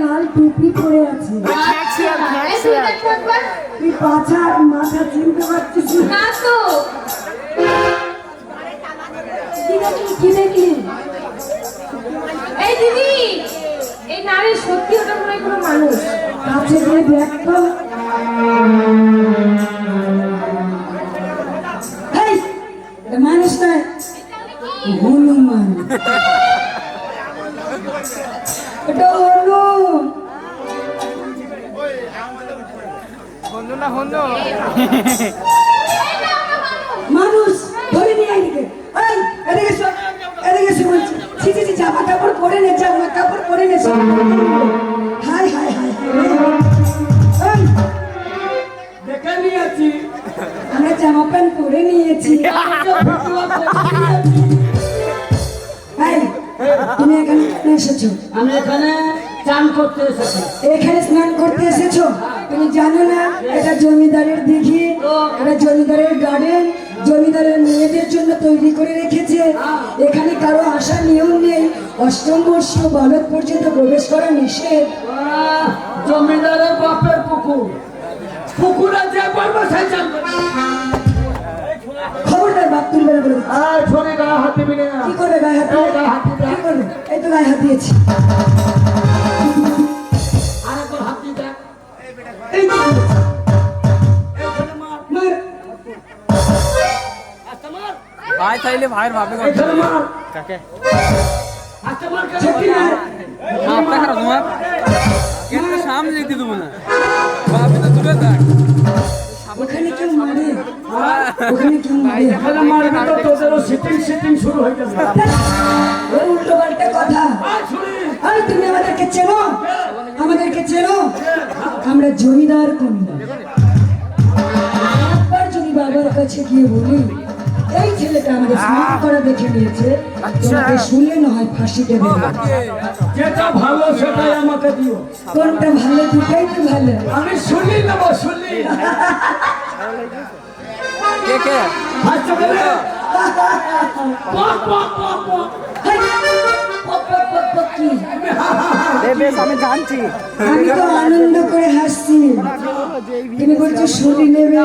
লাল টুপি পরে আছে। তুই পাছা আর মাথা চিনতে পারছিস না তো। কি দেখলি? এই দিদি, এই নারী সত্যি ওটা মনে হয় কোনো মানুষ। কাছে গিয়ে দেখ তো। এই, এটা মানুষ নয়, হনুমান। এটা হনু। মানুষ ধরে নিয়ে এদিকে। এই, এদিকে এসো, এদিকে এসো বলছি। ছি ছি ছি, জামা কাপড় পরে নে, জামা কাপড় পরে নে। High high high high. দেখে নিয়েছি আমরা জামা প্যান্ট পরে নিয়েছি। এই, তুমি এখানে কেন এসেছো? আমি এখানে চান করতে এসেছি। এখানে স্নান করতে এসেছো? তুমি জানো না এটা জমিদারের দিঘি, এটা জমিদারের গার্ডেন, জমিদারের মেয়েদের জন্য তৈরি করে রেখেছে। এখানে কারো আসার নিয়ম নেই, অষ্টম বর্ষ বালক পর্যন্ত প্রবেশ করা নিষেধ। জমিদারের বাপের পুকুর, পুকুরে যে পারবো সেই চান করবে। খবরদার বাপ তুলবে না বলে দিচ্ছি। আর ছড়ি গায়ে হাত দিবি না। কি করবে গায়ে হাত দিয়ে? গায়ে হাত দিবি। কি করবে? এই তো গায়ে হাত দিয়েছি। আরেকবার হাত দিবি। এই তো দিয়েছি। এখানে মার, মার। আস্তে মার, ভাই চাইলে ভাইয়ের ভাবে এখানে মার, কাকে আস্তে মার কেন সত্যি না? মাপটা খারাপ তোমার কিন্তু সামনে যেতে দেবো না ভাবি তো দূরে থাক ওখানে কেউ মারে? ওখানে কেউ মারে? এখানে মারবি তো তোদেরও সিটিং শুরু হয়ে যাবে। ওই উল্টো পাল্টা কথা। আর শুনি আরে তুমি আমাদেরকে চেনো? আমাদেরকে চেনো? আমরা জমিদার কন্যা। একবার যদি বাবার কাছে গিয়ে বলি এই ছেলেটা আমাদের স্নান করা দেখে নিয়েছে, তোমাকে শুনলে না হয় ফাঁসিতে দেবে। যেটা ভালো সেটাই আমাকে দিও। কোনটা ভালো? দুটাই তো ভালো। আমি শুনি নেবো, শুনি কে কে আচ্ছা বলে পক পক পক পক। হাই! পক পক পক পক কি? বেশ আমি জানছি আমি তো আনন্দ করে হাসছি। তুমি বলছো শুলি নেবে,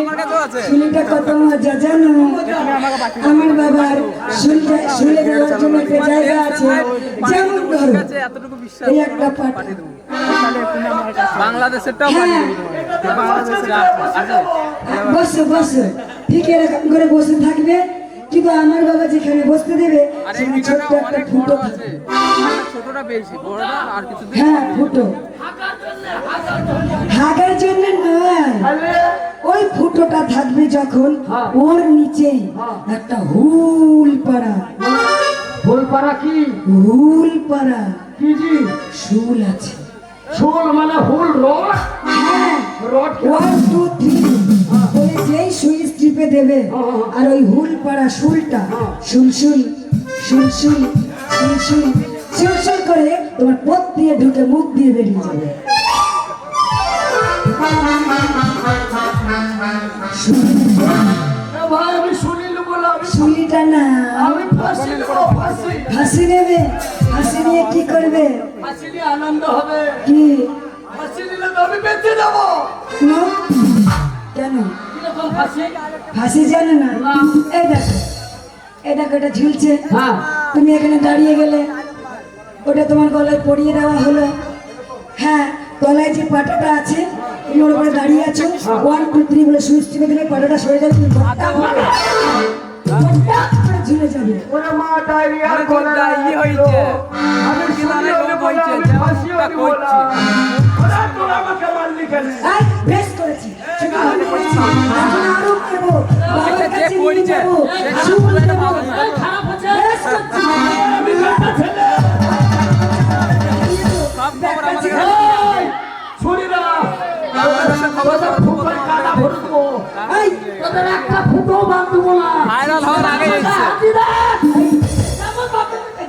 শুলিটা কত মজা জানো? আমার বাবার শুলে দেওয়ার জন্য একটা জায়গা আছে, যেমন ধরো এতটুকু বিশ্বাস এই একটা পাট। বাংলাদেশেরটাও পাঠিয়ে দেবো বাংলাদেশের আছে বসো বসো, ঠিক এরকম করে বসে থাকবে, কিন্তু আমার বাবা যেখানে বসতে দেবে আর এই সেখানে ভিডিওটা ছোট্ট একটা অনেক ফুটো বড় থাকবে। আছে ছোটটা বেশি বড়টা আর কিছু দিন হ্যাঁ ফুটো। হাগার জন্য নয়, ওই ফুটোটা থাকবে যখন ওর নিচেই একটা হুল পাড়া। ফুলপাড়া কি হুল পাড়া কি জি? শুল আছে। শুল মানে হুল রড, হ্যাঁ, রড 1 2 3 বলে যেই সুইচ টিপে দেবে আর ওই হুল পাড়া শুলটা শুলশুল শুলশুল শুলশুল শুলশুল করে তোমার পথ দিয়ে ঢুকে মুখ দিয়ে বেরিয়ে যাবে। ভাই আমি শুনিল বলে আমি শুলিটা না, আমি ফাঁসি নেবো, ফাঁসি হাসি নেবে। হাসি নিয়ে কি করবে? ফাঁসি নিয়ে আনন্দ হবে। কি? ফাঁসি নিলে তো আমি বেঁচে যাবো। নো? কেন? কিরকম ফাঁসি? ফাঁসি জানো না? এই দেখো, এই দেখো, এটা ঝুলছে। হ্যাঁ তুমি এখানে দাঁড়িয়ে গেলে, ওটা তোমার গলায় পরিয়ে দেওয়া হলো। হ্যাঁ, গলায় যে পাটাটা আছে তুমি ওর উপরে দাঁড়িয়ে আছো, 1 2 3 বলে সুইচ টিপে দিলে পাটাটা সরে যাবে, তুমি বট্টা করে ঝুলে যাবে। ওরে মা ডায়রিয়া আরে করে কোনটা ইয়ে হয়েছে? আমি কিন্তু শুনি অনেক বলে বলছে, আমি যেমন ফাঁসিও মুখটা দিব না। করছে। ওরে তোরা আমাকে মারলি কেন? এই, বেশ করেছি। শুধু আমি বলছি, এখন আরো মারবো। বাবার যে কাছে নিয়ে করছে, যাবো। সে শুল খারাপ দেবো। ভালো না। খারাপ হচ্ছে। বেশ করছি। আমি বেটা ছেলে। সব খবর আমাদের এই, ছুরিরা তোদের ফুটোয় কাটা ভরবো। এই, তোদের একটা ফুটো বাঁধবো না। ভাইরাল হওয়ার আগে এসছে হাতি দেখ। যেমন বাপের এই,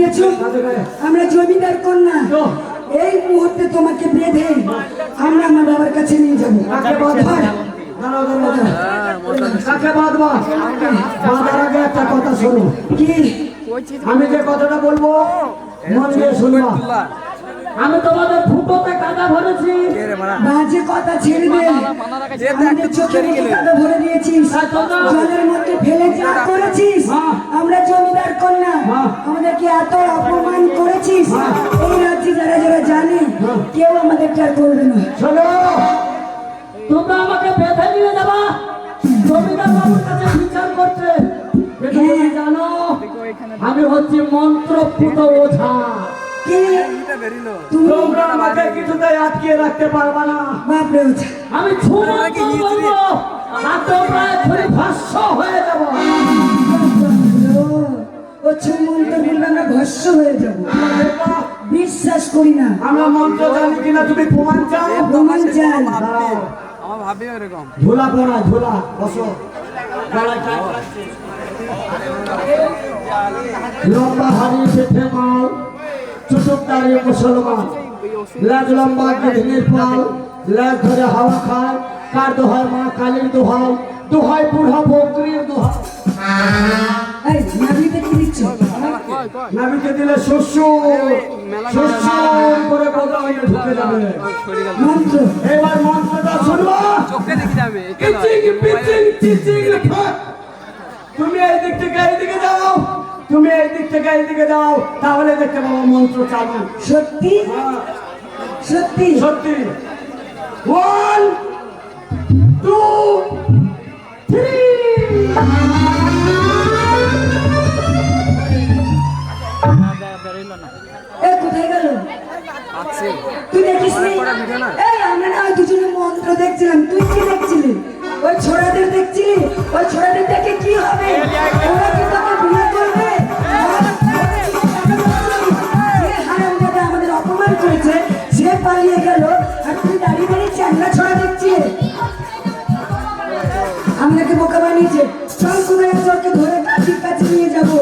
দিয়েছো আমরা জমিদার কন্যা এই মুহূর্তে তোমাকে বেঁধে আমরা আমার বাবার কাছে নিয়ে যাবো কাকে বাঁধবা? দাঁড়াও, দাঁড়াও, দাঁড়াও। কাকে বাঁধবা? বাঁধার আগে একটা কথা শোনো। কি আমি যে কথাটা বলবো মন দিয়ে শুনবা। আমি তোমাদের ফুটোতে কাদা ভরেছি। বাজে কথা ছেড়ে দে আমাদের চোখের মুখে কাদা ভরে দিয়েছিস জলের মধ্যে ফেলে যা করেছিস আমরা জমিদার কন্যা আমাদেরকে এত অপমান করেছিস এই রাজ্যে যারা যারা জানে কেউ আমাদের আর করবে না শোনো, তোমরা আমাকে বেঁধে নিয়ে যাবা জমিদার বাবুর কাছে বিচার করতে। কিন্তু তুমি জানো আমি হচ্ছি মন্ত্রপুত ওঝা। কি তুমি তোমরা আমাকে কিছুতেই আটকে রাখতে পারবা না। বাপরে ওঠা আমি ছুমন্ত্র বলবো আর তোমরা এক্ষুনি ভস্ম হয়ে যাবো। ও ছুমন্ত বলবে আমরা ভস্য হয়ে যাব বিশ্বাস করি না আমরা মন্ত্র জানি কিনা তুমি প্রমাণ চাও? প্রমাণ চান আমার ভাবি এরকম ঝোলা পড়া ঝোলা বসো। গলায় টাই আছে। লম্বা হাড়ি পেটে মাল চুটুকদারি মুসলমান লাজ লম্বা গিধনির পাল লাজ ধরে হাওয়া খায় কার দোহায় মা কালীর দোহাই দোহাই বুড়া বকরির দোহাই। এই নাবিতে কি দিচ্ছ নাবিকে দিলে শস্য শস্য করে বোঝা হয়ে ঢুকে যাবে। মন্ত্র এবার মন্ত্রটা শুনবা। চোখে দেখি যাবে পিচিং পিচিং চিচিং ফাক। তুমি এই দিক থেকে এই দিকে যাও, তুমি এই দিক থেকে এই দিকে যাও, তাহলে দেখতে পাবো মন্ত্র চালু। সত্যি সত্যি সত্যি। 1 2 3 এ কোথায় গেল আছে তুই দেখিস নি এই আমরা না ওই দুজনে মন্ত্র দেখছিলাম তুই কি দেখছিলি ওই ছোড়াদের দেখছিলি ওই ছোড়াদের দেখে কি হবে ওরা কি তোকে বিয়ে করবে যে হারামজাদা আমাদের অপমান করেছে সে পালিয়ে গেল আর তুই দাঁড়িয়ে দাঁড়িয়ে চ্যাংড়া ছড়া দেখছিস আমাকে বোকা বানিয়েছে চল কোনো একজনকে ধরে কাঠির কাছে নিয়ে যাবো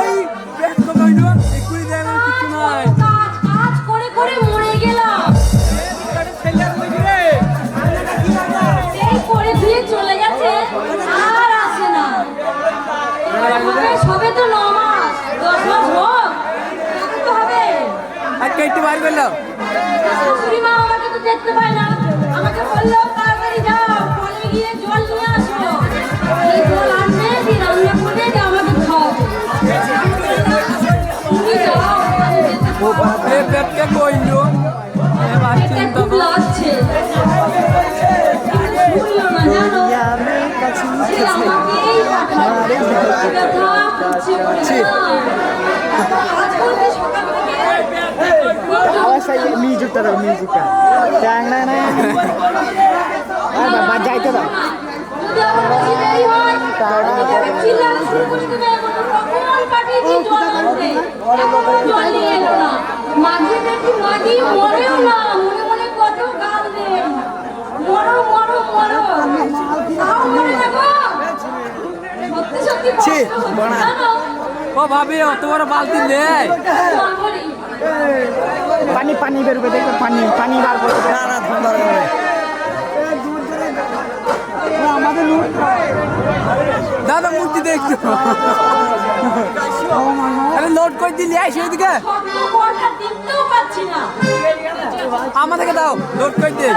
এই পেট তো কইলো একুই দেয় আমার কিছু নাই কাজ করে করে মরে গেলাম এই করে দিয়ে চলে গেছে আর আসে না সবে তো 9 মাস 10 মাস হোক তখন তো হবে আর কেটে বার করলো শাশুড়ি মা আমাকে তো দেখতে পায় না আমাকে বললো তাড়াতাড়ি যাও কলে গিয়ে জল নিয়ে আসো এই জল আনবে দিয়ে রান্না করে দিয়ে আমাকে খাওয়াবে তুমি যাও আমি যেতে ও বাপরে পেটকে কইলো এবার এটা চিন্তা খুব লাগছে শুনলো না জানো সে আমাকেই পাঠাবে ব্যথা করছে করে আজ বলতে সকাল থেকে মিউজিকটা দাও মিউজিকটা না না বাবা যাইতে দাও যদি আমার বেশি দেরি হয় তাহলে চিল্লানো শুরু করে দেবে রকম পাঠিয়েছি জল আনতে জল নিয়ে এলো না মাঝে দেখি মাঝি মরেও না মনে মনে কত গাল দেয় মরো মরো মরো তাও মরে যাবো সত্যি সত্যি কষ্ট হচ্ছে জানো? ও ভাবি অত বড় বালতি নেই জল ভরি। পানি পানি বেরোবে দেখো পানি পানি বার করতে না না ঠান্ডা আমাদের দাদা মূর্তি দেখছো আরে লোড করে দিলি আই সেদিকে স্বপ্ন বড়টা দেখতেও পাচ্ছি না আমাদেরকে দাও লোড করে দে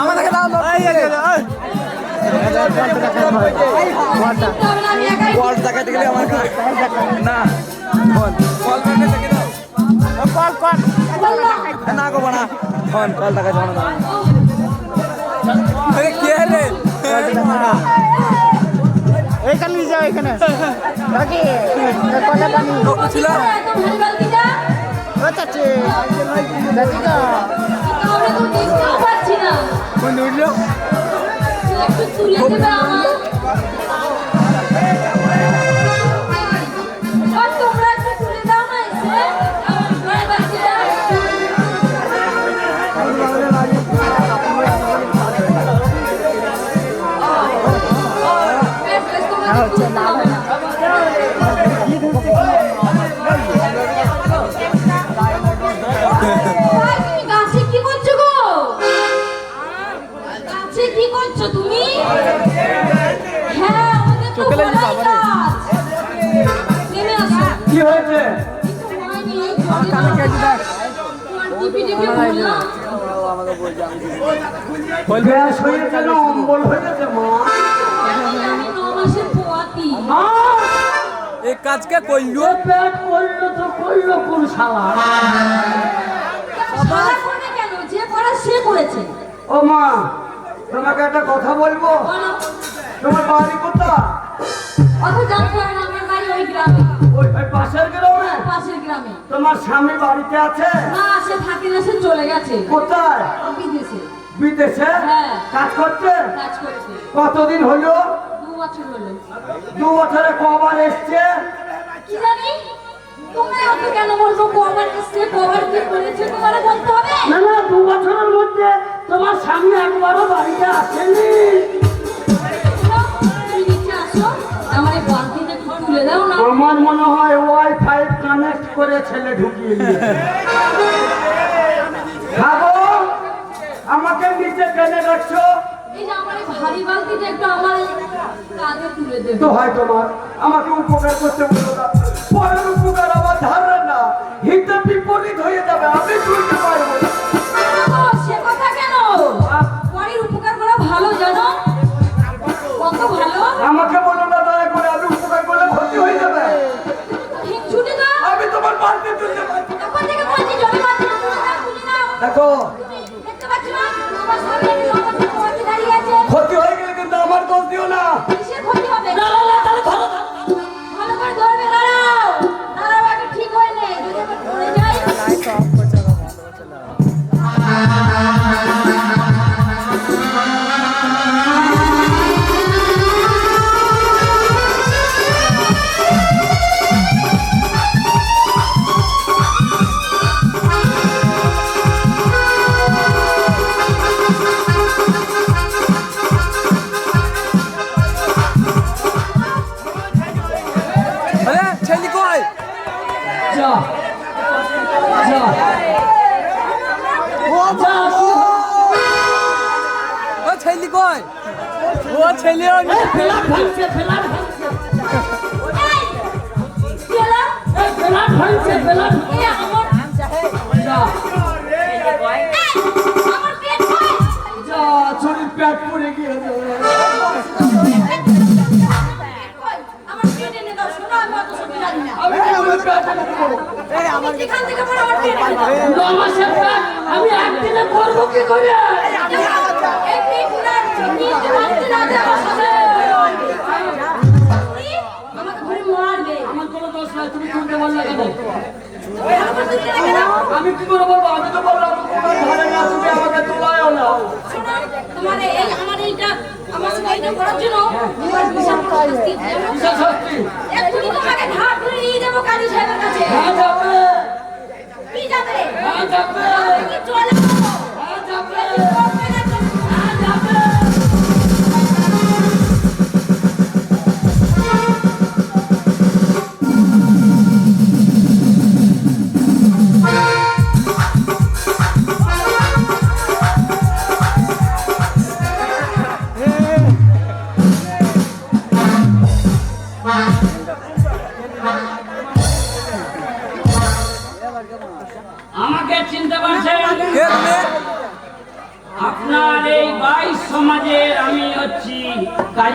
আমাদেরকে দাও লোড করে দে তবে আমি একাই বল দেখাতে গেলে আমার না বল বল দেখাতে দাও কল কল বললাম না গো বানা ফোন কল দেখা যাবে না আরে কে রে এইখানে নিয়ে যাও এখানে বাকি কটা পানি ছিল এত ভারী বালতিটা ও চাচি চাচি তো তাহলে তো দেখতেও পাচ্ছি না কোন উঠলো একটু তুলে দেবে আমার কি হয়েছে? কিছু হয়নি, এই জলটা- তোমার টিপি টিপি বললাম। গ্যাস হয়েছে না অম্বল হয়েছে মা? আমি 9 মাসের পোয়াতি। মা এই কাজকে করলো এ পেট করলো তো করলো কোন শালা? সারা করবে কেন? যে করার সে করেছে। ও মা তোমাকে একটা কথা বলবো। বলো, তোমার বাড়ি কোথায়? অত জানতে হবে না, আমার বাড়ি ওই গ্রামে, ওই পাশের গ্রামে? পাশের গ্রামে। তোমার স্বামী বাড়িতে আছে? না, সে থাকে না, সে চলে গেছে কোথায়? বিদেশে। বিদেশে হ্যাঁ। কাজ করছে? কাজ করছে। কতদিন হলো? 2 বছর হলো। 2 বছরে কবার এসছে? কি জানি, তুমি অত কেন বলছো? কবার এসছে, কবার কি করেছে, তোমার বলতে হবে? না না 2 বছরের মধ্যে তোমার স্বামী একবারও বাড়িতে আসেনি। তুমি নিচে আসো, আমার এই বালতিটা একটু তুলে দাও না। আমার মনে হয় ওয়াইফাই কানেক্ট করে ছেলে ঢুকিয়ে নিয়েছে। খাবো আমাকে নিচে টেনে রাখছো? এই যে আমার এই ভারী বালতিটা একটু আমার কাঁধে তুলে দেবে। তো হয় তোমার আমাকে উপকার করতে বলো না। পরের উপকার আমার ধারণা না, হিতে বিপরীত হয়ে যাবে, আমি তুলতে পারবো না। ও, সে কথা কেন? পরের উপকার করা ভালো, জানো কত ভালো। আমাকে বলো না দয়া করে, আমি উপকার করলে ক্ষতি হয়ে যাবে। ছুটি দাও। আমি তোমার বাড়িতে তুলতে পারবো না। এখন থেকে বলছি, জলে বালতি তুলে দাও, তুলে দাও। দেখো তুমি দেখতে পাচ্ছ না তোমার সামনে একটা লোক আছে, তোমাকে দাঁড়িয়ে আছে। ক্ষতি হয়ে গেলে কিন্তু আমার দোষ দিও না। কিসের ক্ষতি হবে? ভালো করে ধরবে, দাঁড়াও দাঁড়াও, আগে ঠিক হয়ে নে, যদি আবার পড়ে যাই। আরে ছেলে কই যা যা ও ছেলে কই ও ছেলে ফেলার ভাঙছে, ফেলার ভাঙছে, এই, কি হলো? ফেলার ভাঙছে, ফেলার এই আমার যা আমার পেট কই? যা শরীর পেট পড়ে গিয়েছে। কই? আমার পেট এনে দাও, শোনো, আমি অত সত্যি জানি না। আমি কি আমার পেট আনবো? আমি যেখান থেকে বলো, আমার পেট এনে দাও। 9 মাসের পেট আমি একদিনে করবো কি করে? এই পেট না, নিতে পারছি না, যে আমার সাথে। তুমি আমাকে ধরে মারবে। আমার কোনো দোষ নাই, তুমি তুলতে বললে কেন? তুমি আমার দিকে রেখে দাও। আমি কি করে বলবো? আমি তো বললাম তোমার ধারে না, তুমি আমাকে তোলায়ও না। শোনো, তোমার এই আমার এইটা আমার সাথে এইটা করার জন্য তোমার বিশাল শাস্তি দেবো। কিসের শাস্তি? এক্ষুনি তোমাকে ঘাট ধরে নিয়ে যাবো কাজী সাহেবের কাছে। হ্যাঁ যাবে, কি যাবে? হ্যাঁ যাবে, কি চলে? হ্যাঁ যাবে, করবে না তো? হ্যাঁ যাবে। আমাকে চিনতে পারছেন? কে তুমি আপনার এই 22 সমাজের আমি হচ্ছি